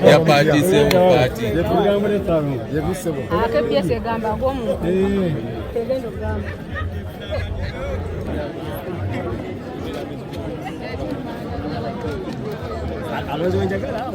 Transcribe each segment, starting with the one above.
Ya party c'est party. Ah, que pièce est gamba comme. Tegendo gamba. Alors je vais dire là.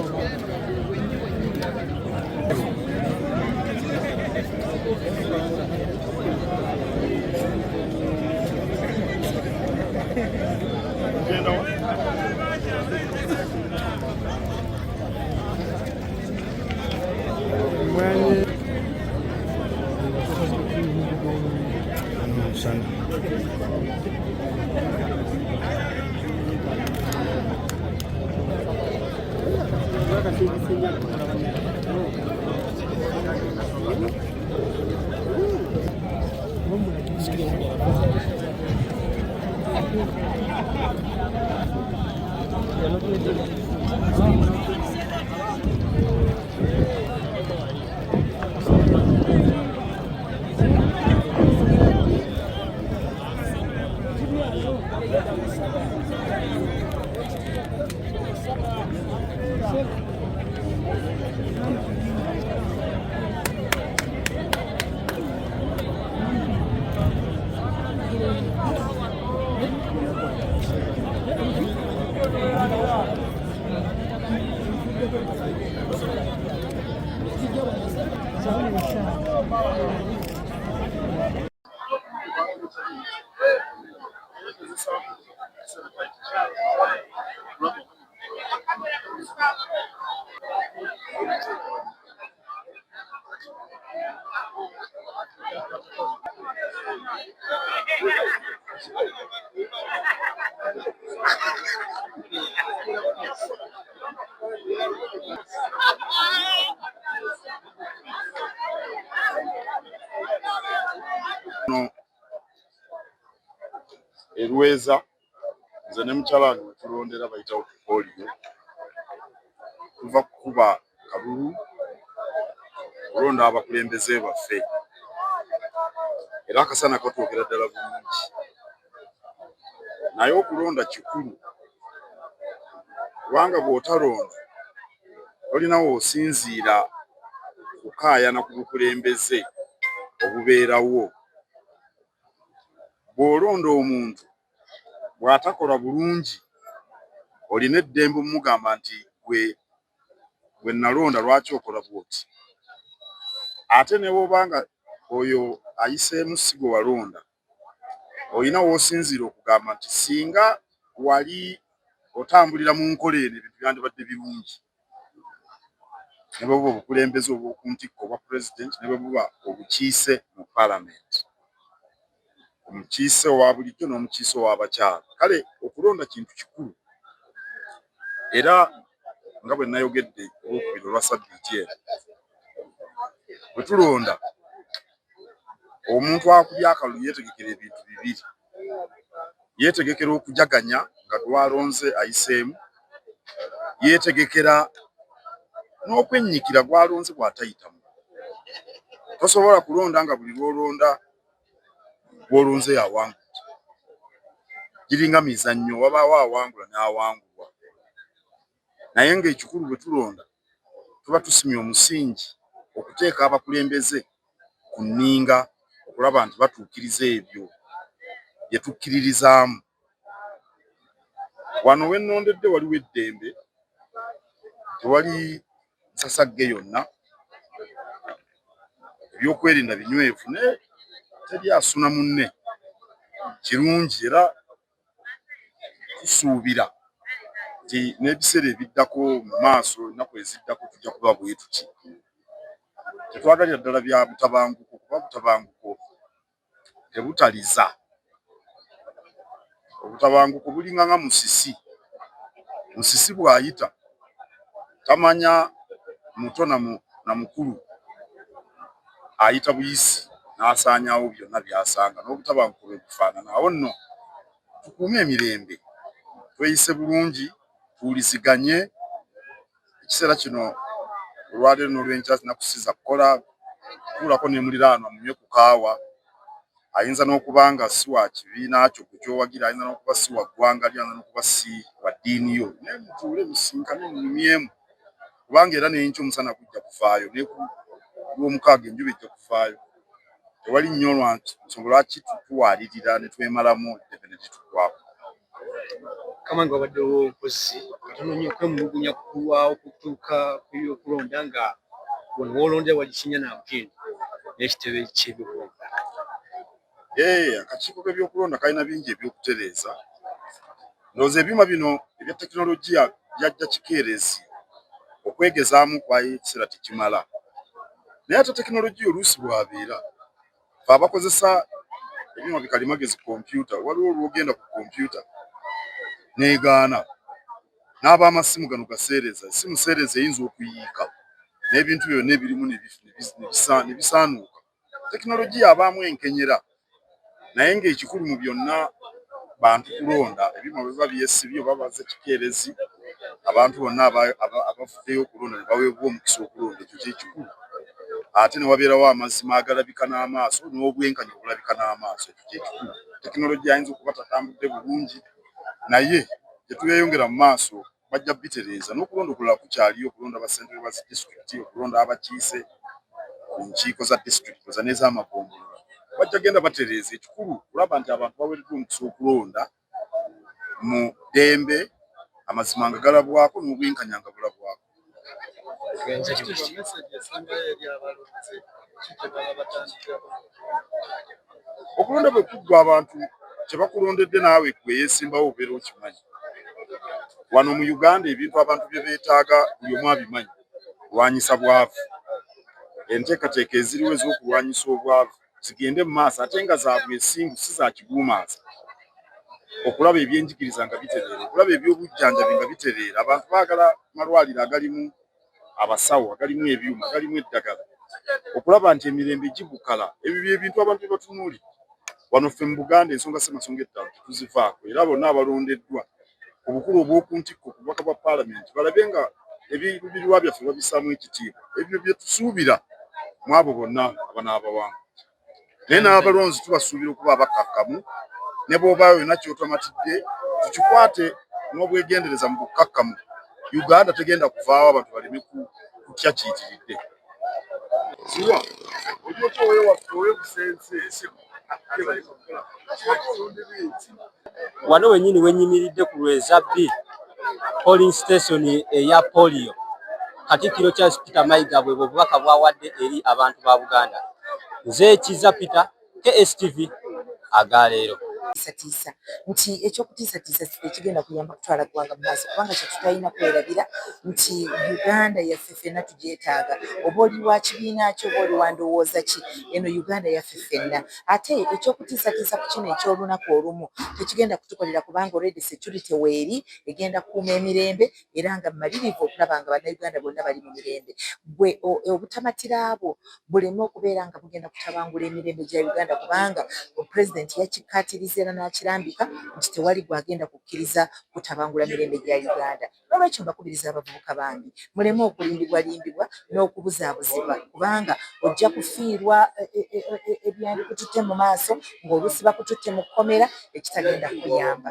No, Elweza nze ne mukyala wange we tulondera bayitawo ku polio tuva kukuba kalulu kulonda abakulembeze baffe era akasana katuukira ddala bulungi naye okulonda kikulu kubanga bw'otalonda olinawo osinziira kukaayana ku bukulembeze obubeerawo. Bw'olonda omuntu bw'atakola bulungi olina eddembe omugamba nti gwe nalonda lwaki okola bwoti. Ate ne bw'obanga oyo ayiseemu si gwe walonda olina w'osinziira okugamba nti singa wali otambulira mu nkola eno ebintu byandibadde birungi. Ne bwe buba obukulembeze obw'oku ntikko obwa pulezidenti ne bwe buba obukiise mu paalamenti, omukiise owa bulijjo n'omukiise ow'abakyala. Kale okulonda kintu kikulu era nga bwe nayogedde olwokubiri olwa sabbiiti eno bwe tulonda omuntu akubye akalulu yeetegekera ebintu bibiri. Yeetegekera okujaganya nga gwalonze ayiseemu, yeetegekera n'okwennyikira gwalonze bw'atayitamu. Tosobola kulonda nga buli lw'olonda gw'olonze yawangula. Giringa mizannyo, wabaawo awangula n'awangulwa. Naye ng'ekikulu bwe tulonda tuba tusimye omusingi okuteeka abakulembeze ku nninga okulaba nti batuukiriza ebyo bye tukkiririzaamu. Wano we nnondedde waliwo eddembe, tewali nsasagge yonna, ebyokwerinda binywevu ne teri asuna munne. Kirungi era tusuubira nti n'ebiseera ebiddako mu maaso ennaku eziddako tujja kuba bwe tuti. Tetwagalira ddala bya butabanguko kuba butabanguko tebutaliza. Obutabanguko bulinga nga musisi. Musisi bw'ayita tamanya muto na mukulu, ayita buyisi n'asaanyaawo byonna by'asanga. N'obutabanguko bwe bufaanana. Awo nno tukuume emirembe, tweyise bulungi, tuwuliziganye. Ekiseera kino olwaleero n'olwenkya nakusiza kukola tuulako ne muliraanwa munywe ku kaawa. Ayinza n'okuba nga si wa kibiina kyo ky'owagira, ayinza n'okuba si wa ggwanga lyo, ayinza n'okuba si wa ddiini yo. Naye mutuule musinkane munyumyemu kubanga era n'enkya omusana gujja kuvaayo ne ku lw'omukaaga enjuba ejja kuvaayo. Tewali nnyo lwaki tuwaalirira ne twemalamu eddembe ne lituggwaako. Kamanyi wabaddewo mpozi katono nnyo okwemulugunya kukulwawo kutuuka ku by'okulonda nga wano w'olondera wali Kinyana Agin n'ekitebe ky'ebyokulonda. Akakiiko k'ebyokulonda kalina bingi ebyokutereeza. Ndowooza ebyuma bino ebya tekinologiya byajja kikeerezi okwegezaamu kwayo ekiseera tekimala. Naye ate tekinologiya oluusi bw'abeera, fe abakozesa ebyuma bikalimagezi kompyuta, waliwo olwogenda ku kompyuta n'egaana. N'ab'amasimu gano gaseereza, essimu seereza eyinza okuyiika n'ebintu byonna ebirimu ne bisaanuuka. Tekinologiya abaamu enkenyera, naye ng'ekikulu mu byonna bantu kulonda. Ebyuma bwe biba byesibye oba baze kikeerezi, abantu bonna abavuddeyo okulonda ne baweebwa omukisa okulonda, ekyo kyekikulu. Ate ne wabeerawo amazima agalabika n'amaaso n'obwenkanya obulabika n'amaaso, ekyo kyekikulu. Tekinologiya ayinza okuba tatambudde bulungi, naye gye tuyeyongera mu maaso bajja bitereeza. N'okulonda okulala kukyaliyo, okulonda bassentebe ba disitulikiti, okulonda abakiise ku nkiiko za disitulikiti oza n'ez'amagombolola bajja genda batereeza. Ekikulu kulaba nti abantu baweereddwa omukisa okulonda mu ddembe, amazima nga galabwako n'obwenkanya nga bulabwako. okulonda bwe kuggwa abantu kye bakulondedde naawe gwe yeesimbawo obeera okimanyi. Wano mu Uganda ebintu abantu bye beetaaga buli omu abimanyi. Kulwanyisa bwavu, enteekateeka eziriwo ez'okulwanyisa obwavu zigende mu maaso ate nga za bwesimbu si za kiguumaaza. Okulaba ebyenjigiriza nga bitereera, okulaba ebyobujjanjabi nga bitereera. Abantu baagala malwaliro agalimu abasawo, agalimu ebyuma, agalimu eddagala. Okulaba nti emirembe gibukala. Ebyo by'ebintu abantu bye batunuulira. Wano ffe mu Buganda ensonga ssemasonga ettaano tetuzivaako era bonna abalondeddwa ku bukulu obw'oku ntikko ku bubaka bwa paalamenti balabe nga ebiruubirirwa byaffe babissaamu ekitiibwa. Ebyo bye tusuubira mu abo bonna abanaabawanga. Naye n'abalonzi tubasuubira okuba abakkakkamu, ne bw'obaayo yonna ky'otamatidde tukikwate n'obwegendereza mu bukkakkamu. Uganda tegenda kuvaawo abantu baleme kutya kiyitiridde. Siwa wano wenyini wenyimiridde ku Lwezabbi polling station eya polio Katikkiro Charles Peter Mayiga bwe bubaka bwawadde eri abantu ba Buganda. Nze Kiza Peter, KSTV Agaleero. Tiisa nti ekyokutiisatiisa ekigenda kuyamba kutwala ggwanga mu maaso kubanga kye tutalina kwerabira nti Uganda yaffe ffenna tugyetaaga. Oba oli wa kibiina ki oba oli wa ndowooza ki, eno Uganda yaffe ffenna. Ate ekyokutiisatiisa ku kino eky'olunaku olumu tekigenda kutukolera kubanga already security weeri egenda kukuuma emirembe era nga mmalirivu okulaba nga bannayuganda bonna bali mu mirembe. Bwe obutamatira abo buleme okubeera nga bugenda kutabangula emirembe gya Uganda kubanga Pulezidenti yakikkaatiriza era n'akirambika nti tewali gwagenda kukkiriza kutabangula mirembe gya Uganda. N'olwekyo mbakubiriza abavubuka bange muleme okulimbibwalimbibwa n'okubuzaabuzibwa kubanga ojja kufiirwa ebyandikututte mu maaso ng'oluusi bakututte mu kkomera ekitagenda kuyamba.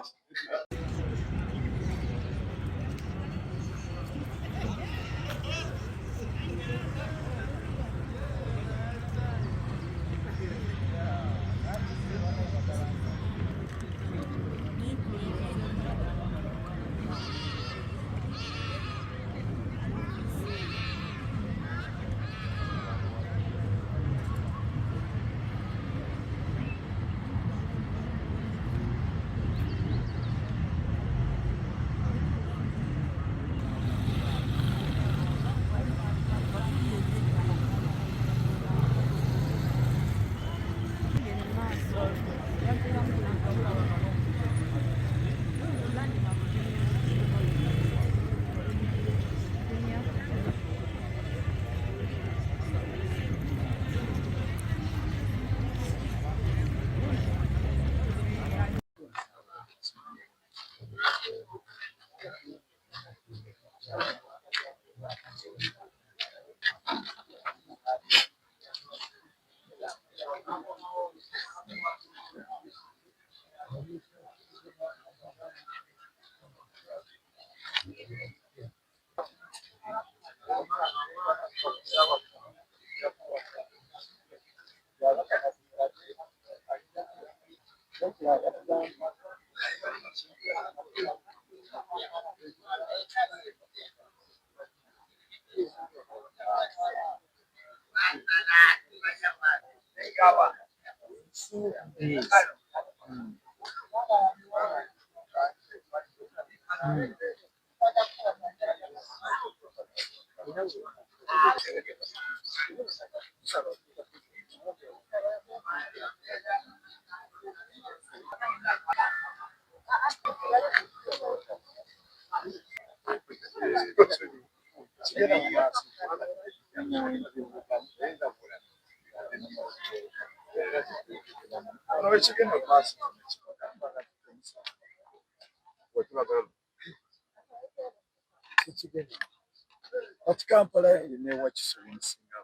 Ati Kampala ne Wakiso nsinga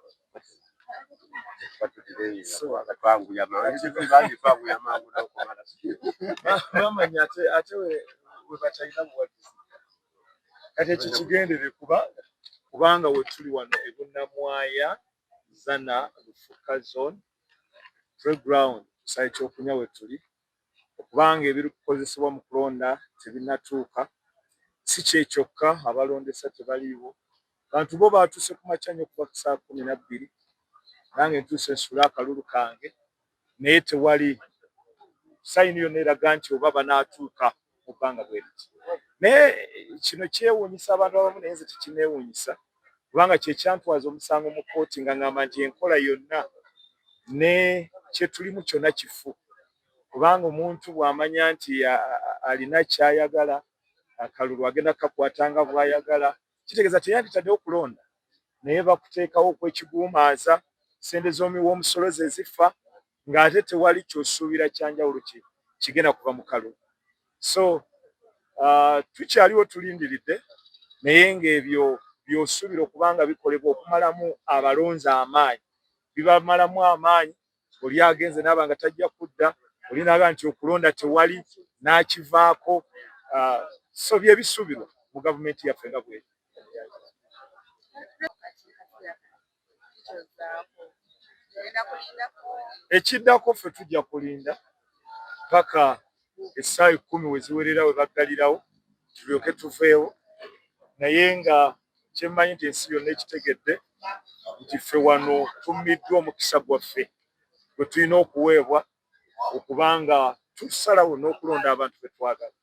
ate we batalina buwagizi kati ekyo kigendere kubanga we tuli wano ebunnamwaya Zana Lufuka Zone Playground site ky'okunya we tuli okubanga ebiri kukozesebwa mu kulonda tebinatuuka si kyekyokka abalondesa tebaliiwo bantu bo baatuuse ku makya nnyo kuba ku saa 12 nange ntuuse nsula akalulu kange naye tewali sayini yonna eraga nti oba banaatuuka mu bbanga bwe liti. Naye kino kyewuunyisa abantu abamu naye nze tekineewuunyisa kubanga kye kyantwaza omusango mu kkooti nga ngamba nti enkola yonna ne kye tulimu kyonna kifu kubanga omuntu bw'amanya nti alina ky'ayagala akalulu agenda kukakwatanga bw'ayagala kitegeeza teyanditaddeho kulonda naye bakuteekawo okwekiguumaaza sente z'omuwoomusolo ze zifa ng'ate tewali ky'osuubira kyanjawulo kigenda kuva mu kalulu. So tukyaliwo tulindiridde naye ng'ebyo by'osuubira okubanga bikolebwa okumalamu abalonzi amaanyi bibamalamu amaanyi oli agenze n'aba nga tajja kudda oli n'aba nti okulonda tewali n'akivaako so bye bisuubirwa mu gavumenti yaffe nga bweri. Ekiddako ffe tujja kulinda paka essaawa 10 we ziwerera we baggalirawo tulyoke tuveewo naye nga kyemmanyi nti ensi yonna ekitegedde nti ffe wano tummiddwa omukisa gwaffe gwe tulina okuweebwa okubanga tusalawo n'okulonda abantu be twagala.